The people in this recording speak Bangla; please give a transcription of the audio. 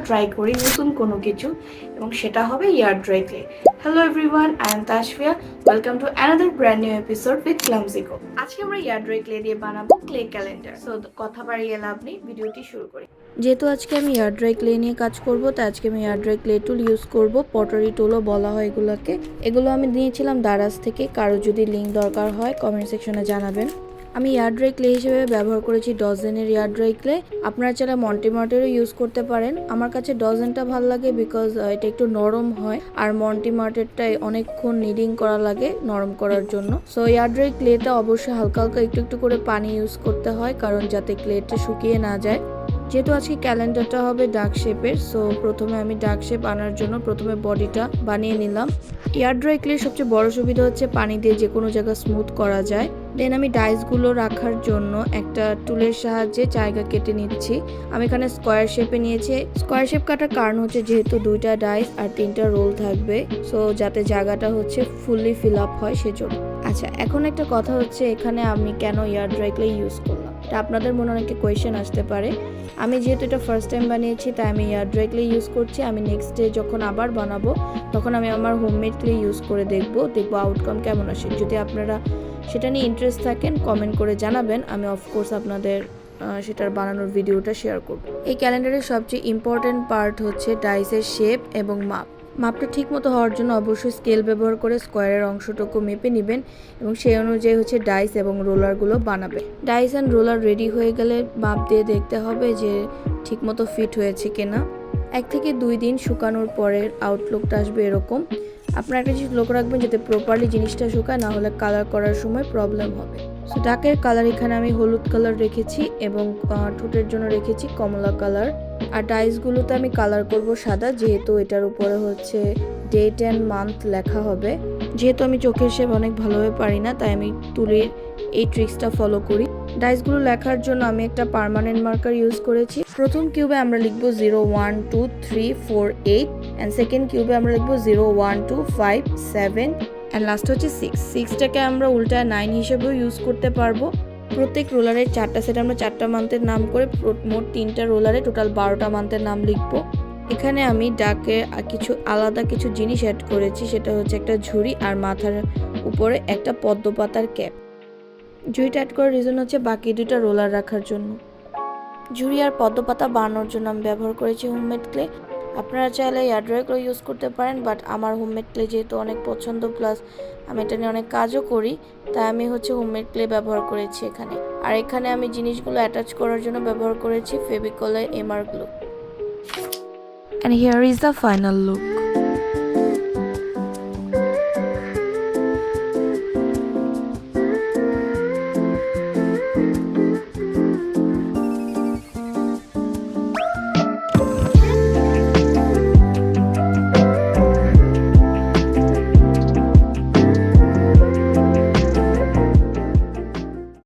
ট্রাই করি নতুন কোনো কিছু, এবং সেটা হবে air dry clay. Hello everyone, I am Tashfia. Welcome to another brand new episode with Clumsyco. আজকে আমরা এয়ার ড্রাই ক্লে দিয়ে বানাবো ক্লে ক্যালেন্ডার। সো কথা বাড়িয়ে লাভ নেই, ভিডিওটি শুরু করি। যেহেতু আজকে আমি এয়ার ড্রাই ক্লে নিয়ে কাজ করব, তাই আজকে আমি এয়ার ড্রাই ক্লে টুল ইউজ করব। পটারি টুলও বলা হয় এগুলোকে। এগুলো আমি নিয়েছিলাম দারাজ থেকে। কারো যদি লিঙ্ক দরকার হয় কমেন্ট সেকশনে জানাবেন। আমি এয়ার ড্রাই ক্লে হিসেবে ব্যবহার করেছি ডজেনের এয়ার ড্রাই ক্লে। আপনারা চাইলে মন্টিমার্টেরও ইউজ করতে পারেন। আমার কাছে ডজেনটা ভালো লাগে বিকজ এটা একটু নরম হয়, আর মন্টিমার্টেরটাই অনেকক্ষণ নিডিং করা লাগে নরম করার জন্য। সো এয়ার ড্রাই ক্লেটা অবশ্যই হালকা হালকা একটু একটু করে পানি ইউজ করতে হয়, কারণ যাতে ক্লেটা শুকিয়ে না যায়। যেহেতু আজকে ক্যালেন্ডারটা হবে ডার্ক শেপের, সো প্রথমে আমি ডার্ক শেপ আনার জন্য প্রথমে বডিটা বানিয়ে নিলাম। এয়ার ড্রাই ক্লের সবচেয়ে বড় সুবিধা হচ্ছে পানি দিয়ে যে কোনো জায়গা স্মুথ করা যায়। দেন আমি ডাইসগুলো রাখার জন্য একটা টুলের সাহায্যে জায়গা কেটে নিচ্ছি। আমি এখানে স্কোয়ার শেপে নিয়েছি। স্কোয়ার শেপ কাটার কারণ হচ্ছে যেহেতু 2টা ডাইস আর 3টা রোল থাকবে, সো যাতে জায়গাটা হচ্ছে ফুললি ফিল আপ হয় সেজন্য। আচ্ছা, এখন একটা কথা হচ্ছে এখানে আমি কেন এয়ার ড্রাই ক্লে ইউজ করলাম, এটা আপনাদের মনে অনেকে কোয়েশ্চেন আসতে পারে। আমি যেহেতু এটা ফার্স্ট টাইম বানিয়েছি, তাই আমি এয়ার ড্রাই ক্লে ইউজ করছি। আমি নেক্সট ডে যখন আবার বানাবো তখন আমি আমার হোমমেড ক্লে ইউজ করে দেখবো আউটকাম কেমন আসে। যদি আপনারা সেটা নিয়ে ইন্টারেস্ট থাকেন কমেন্ট করে জানাবেন, আমি অফকোর্স আপনাদের সেটার বানানোর ভিডিওটা শেয়ার করব। এই ক্যালেন্ডারের সবচেয়ে ইম্পর্টেন্ট পার্ট হচ্ছে ডাইসের শেপ এবং মাপটা ঠিক মতো হওয়ার জন্য অবশ্যই স্কেল ব্যবহার করে স্কোয়ারের অংশটুকু মেপে নেবেন, এবং সেই অনুযায়ী হচ্ছে ডাইস এবং রোলারগুলো বানাবে। ডাইস অ্যান্ড রোলার রেডি হয়ে গেলে মাপ দিয়ে দেখতে হবে যে ঠিক মতো ফিট হয়েছে কিনা। 1 থেকে 2 দিন শুকানোর পরের আউটলুকটা আসবে এরকম। আপনারা একটা জিনিস লক্ষ্য রাখবেন যাতে প্রপারলি জিনিসটা শুকায়, না হলে কালার করার সময় প্রবলেম হবে। সো ডাকের কালার এখানে আমি হলুদ কালার রেখেছি এবং ঠোঁটের জন্য রেখেছি কমলা কালার। আর ডাইসগুলোতে আমি কালার করব সাদা, যেহেতু এটার উপরে হচ্ছে ডেট অ্যান্ড মান্থ লেখা হবে। যেহেতু আমি চোখের শেপ অনেক ভালোভাবে পারি না, তাই আমি তুলির এই ট্রিক্সটা ফলো করি। ডাইসগুলো লেখার জন্য আমি একটা পার্মানেন্ট মার্কার ইউজ করেছি। প্রথম কিউবে আমরা লিখবো 0 1 2 3 4 8, অ্যান্ড সেকেন্ড কিউবে আমরা লিখবো 0 1 2 5 7, অ্যান্ড লাস্ট হচ্ছে 6টাকে আমরা উল্টায় 9 হিসেবেও ইউজ করতে পারবো। প্রত্যেক রোলারের 4টা সেট আমরা 4টা মান্থের নাম করে মোট 3টা রোলারে টোটাল 12টা মান্থের নাম লিখবো। এখানে আমি ডাকে কিছু আলাদা কিছু জিনিস অ্যাড করেছি, সেটা হচ্ছে একটা ঝুড়ি আর মাথার উপরে একটা পদ্ম পাতার ক্যাপ। ঝুড়িটা অ্যাড করার রিজন হচ্ছে বাকি 2টা রোলার রাখার জন্য। ঝুড়ি আর পদ্ম পাতা বানানোর জন্য আমি ব্যবহার করেছি হোমমেড ক্লে। আপনারা চাইলে এয়ার ড্রাই ক্লে ইউজ করতে পারেন, বাট আমার হোমমেড ক্লে যেহেতু অনেক পছন্দ, প্লাস আমি এটা নিয়ে অনেক কাজও করি, তাই আমি হচ্ছে হোমমেড ক্লে ব্যবহার করেছি এখানে। আর এখানে আমি জিনিসগুলো অ্যাটাচ করার জন্য ব্যবহার করেছি ফেভিকলের MR glue. And here is the final look.